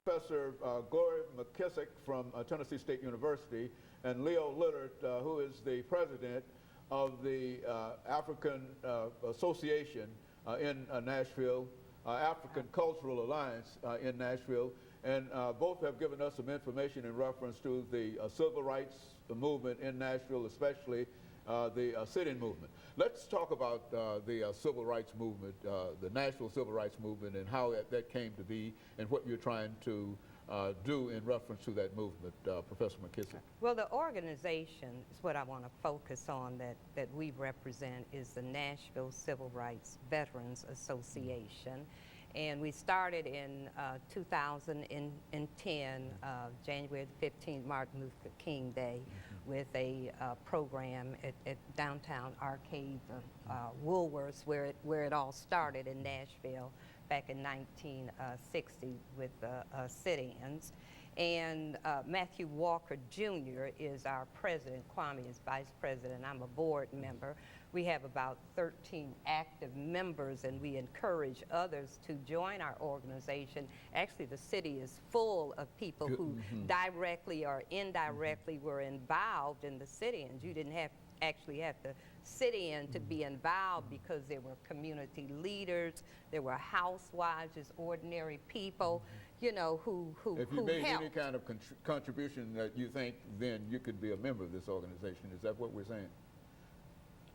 Professor GMcKissack from Tennessee State University and LLillard, who is the president of the African Association in Nashville, African Cultural Alliance in Nashville, and both have given us some information in reference to the civil rights movement in Nashville, especially the sit-in movement. Let's talk about the civil rights movement, the Nashville civil rights movement, and how that came to be, and what you're trying to do in reference to that movement, Professor McKissack. Well, the organization is what I want to focus on that we represent is the Nashville Civil Rights Veterans Association. And we started in 2010, January the 15th, Martin Luther King Day, with a program at downtown Arcade, Woolworths, where it all started in Nashville back in 1960 with sit-ins. And Matthew Walker Jr. is our president, Kwame is vice president, I'm a board member. We have about 13 active members, and we encourage others to join our organization. Actually, the city is full of people who directly or indirectly were involved in the sit-ins. You didn't actually have to sit in to be involved, because there were community leaders, there were housewives, just ordinary people, you know, who If you made helped. any kind of contribution that you think, then you could be a member of this organization. Is that what we're saying?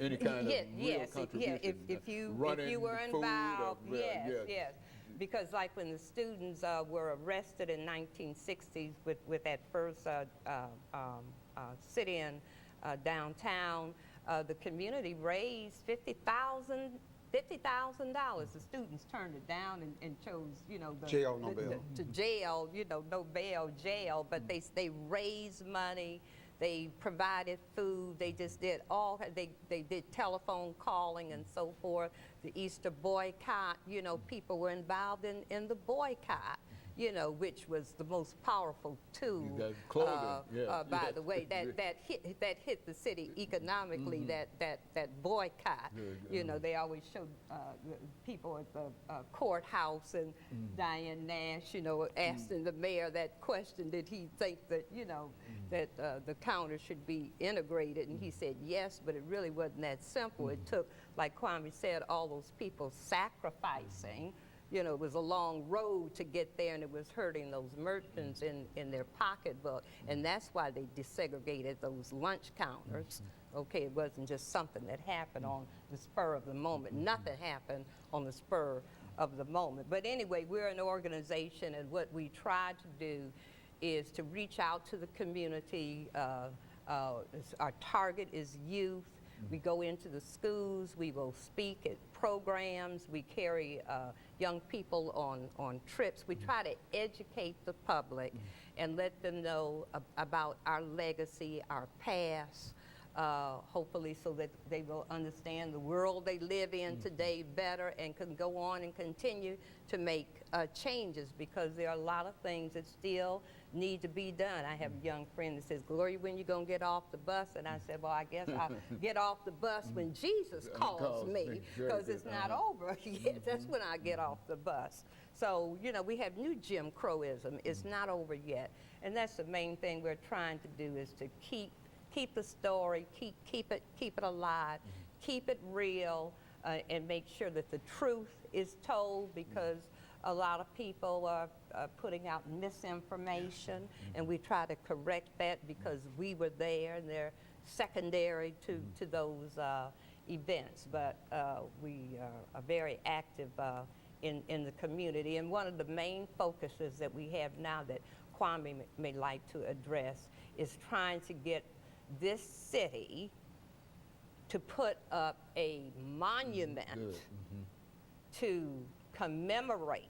Any kind of real contribution? Yeah, if you were involved, yes. Because like when the students were arrested in 1960s with that first sit-in downtown, the community raised $50,000. The students turned it down and chose, you know, jail, no bail. To jail, you know, no bail, jail. But they raised money. They provided food. They just did they did telephone calling and so forth. The Easter boycott, you know, people were involved in the boycott, you know, which was the most powerful tool. By the way, that hit the city economically. That boycott. You know, they always showed people at the courthouse, and Diane Nash, you know, asking the mayor that question: did he think that, you know, that the counter should be integrated? And he said yes, but it really wasn't that simple. It took, like Kwame said, all those people sacrificing. You know, it was a long road to get there, and it was hurting those merchants in their pocketbook. And that's why they desegregated those lunch counters. Okay, it wasn't just something that happened on the spur of the moment. Nothing happened on the spur of the moment. But anyway, we're an organization, and what we try to do is to reach out to the community. Our target is youth. We go into the schools, we will speak at programs, we carry young people on trips. We try to educate the public and let them know about our legacy, our past, hopefully so that they will understand the world they live in today better, and can go on and continue to make changes, because there are a lot of things that still need to be done. I have a young friend that says, Gloria, when you gonna get off the bus? And I said, well, I guess I'll get off the bus when Jesus calls me, because it's not over yet. That's when I get off the bus. So, you know, we have new Jim Crowism. It's not over yet. And that's the main thing we're trying to do, is to keep the story, keep it alive, keep it real, and make sure that the truth is told, because a lot of people are putting out misinformation, and we try to correct that, because we were there, and they're secondary to those events. But we are very active in the community. And one of the main focuses that we have now that Kwame may like to address is trying to get this city to put up a monument to commemorate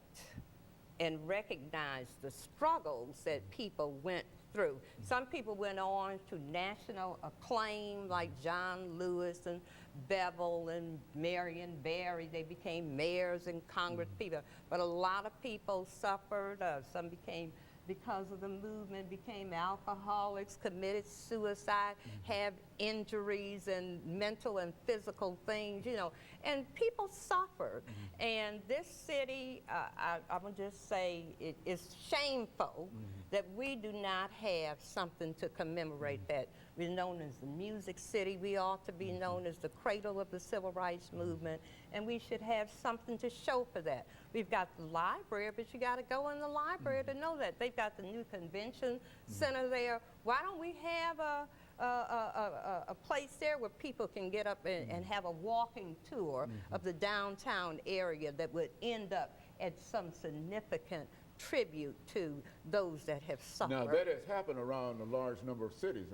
and recognize the struggles that people went through. Some people went on to national acclaim, like John Lewis and Bevel and Marion Barry. They became mayors and Congress people. But a lot of people suffered. Some became, because of the movement, became alcoholics, committed suicide, have injuries and mental and physical things, you know, and people suffered. And this city, I'm gonna just say, it is shameful that we do not have something to commemorate that. We're known as the Music City. We ought to be known as the cradle of the civil rights movement, and we should have something to show for that. We've got the library, but you got to go in the library to know that. They've got the new convention center there. Why don't we have a place there where people can get up and have a walking tour of the downtown area that would end up at some significant tribute to those that have suffered. Now, that has happened around a large number of cities,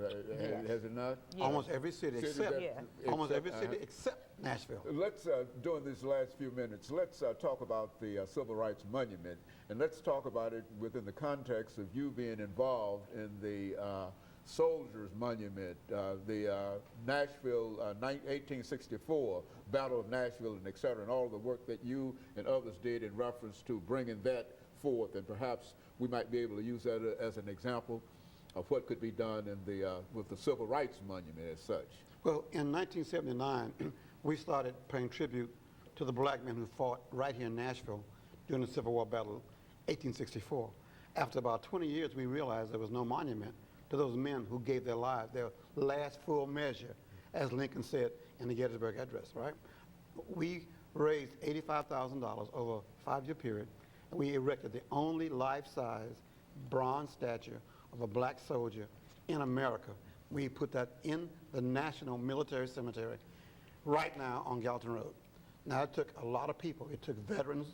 has it not? Yes. Almost every city except, almost every city except Nashville. Let's, during these last few minutes, let's talk about the Civil Rights Monument, and let's talk about it within the context of you being involved in the Soldiers Monument, the Nashville 1864 Battle of Nashville, and et cetera, and all the work that you and others did in reference to bringing that forth, and perhaps we might be able to use that as an example of what could be done in the with the Civil Rights Monument as such. Well, in 1979, we started paying tribute to the black men who fought right here in Nashville during the Civil War Battle, 1864. After about 20 years, we realized there was no monument to those men who gave their lives, their last full measure, as Lincoln said in the Gettysburg Address, right? We raised $85,000 over a 5-year period, and we erected the only life-size bronze statue of a black soldier in America. We put that in the National Military Cemetery right now on Gallatin Road. Now, it took a lot of people. It took veterans.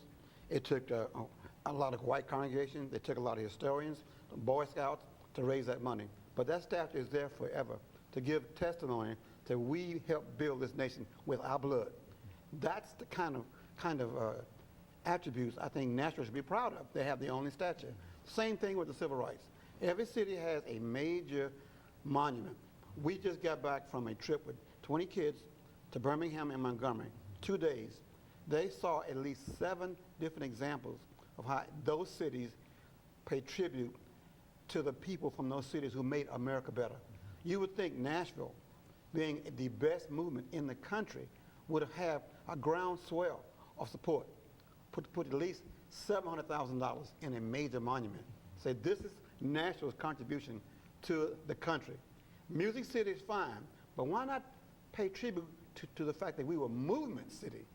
It took a lot of white congregations. It took a lot of historians, Boy Scouts, to raise that money. But that statue is there forever to give testimony that we helped build this nation with our blood. That's the kind of attributes I think Nashville should be proud of. They have the only statue. Same thing with the civil rights. Every city has a major monument. We just got back from a trip with 20 kids to Birmingham and Montgomery, 2 days. They saw at least 7 different examples of how those cities pay tribute to the people from those cities who made America better. You would think Nashville, being the best movement in the country, would have a groundswell of support. Put at least $700,000 in a major monument. Say, this is Nashville's contribution to the country. Music City is fine, but why not pay tribute to the fact that we were Movement City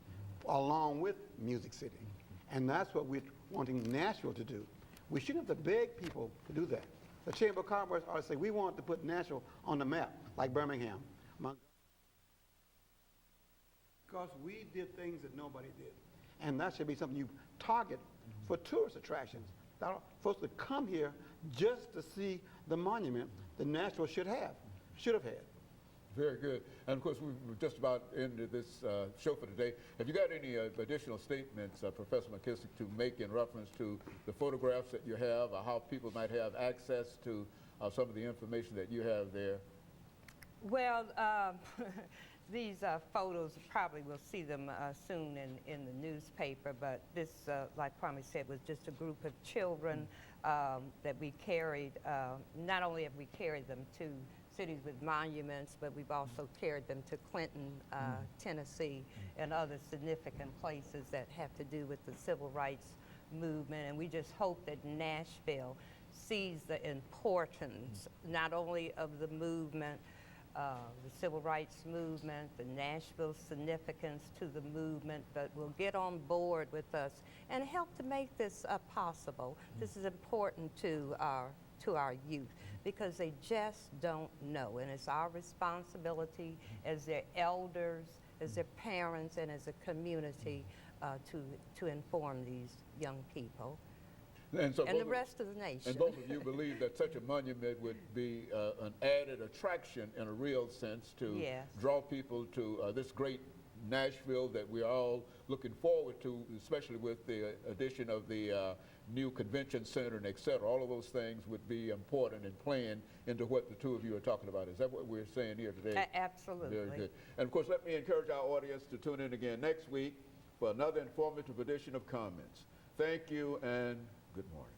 along with Music City? And that's what we're wanting Nashville to do. We shouldn't have to beg people to do that. The Chamber of Commerce ought to say, we want to put Nashville on the map, like Birmingham. Because we did things that nobody did. And that should be something you target for tourist attractions. Folks that come here just to see the monument that Nashville should have had. Very good. And of course, we've just about ended this show for today. Have you got any additional statements, Professor McKissack, to make in reference to the photographs that you have, or how people might have access to some of the information that you have there? Well, these photos, probably we'll see them soon in the newspaper, but this, like Kwame said, was just a group of children that we carried. Not only have we carried them to cities with monuments, but we've also carried them to Clinton, Tennessee, and other significant places that have to do with the civil rights movement. And we just hope that Nashville sees the importance not only of the movement, the civil rights movement, the Nashville significance to the movement, but will get on board with us and help to make this possible. This is important to our youth because they just don't know, and it's our responsibility as their elders, as their parents, and as a community to inform these young people. And the rest of the nation. And both of you believe that such a monument would be an added attraction in a real sense to draw people to this great Nashville that we're all looking forward to, especially with the addition of the new convention center and et cetera. All of those things would be important and playing into what the two of you are talking about. Is that what we're saying here today? Absolutely. Very good. And of course, let me encourage our audience to tune in again next week for another informative edition of Comments. Thank you and good morning.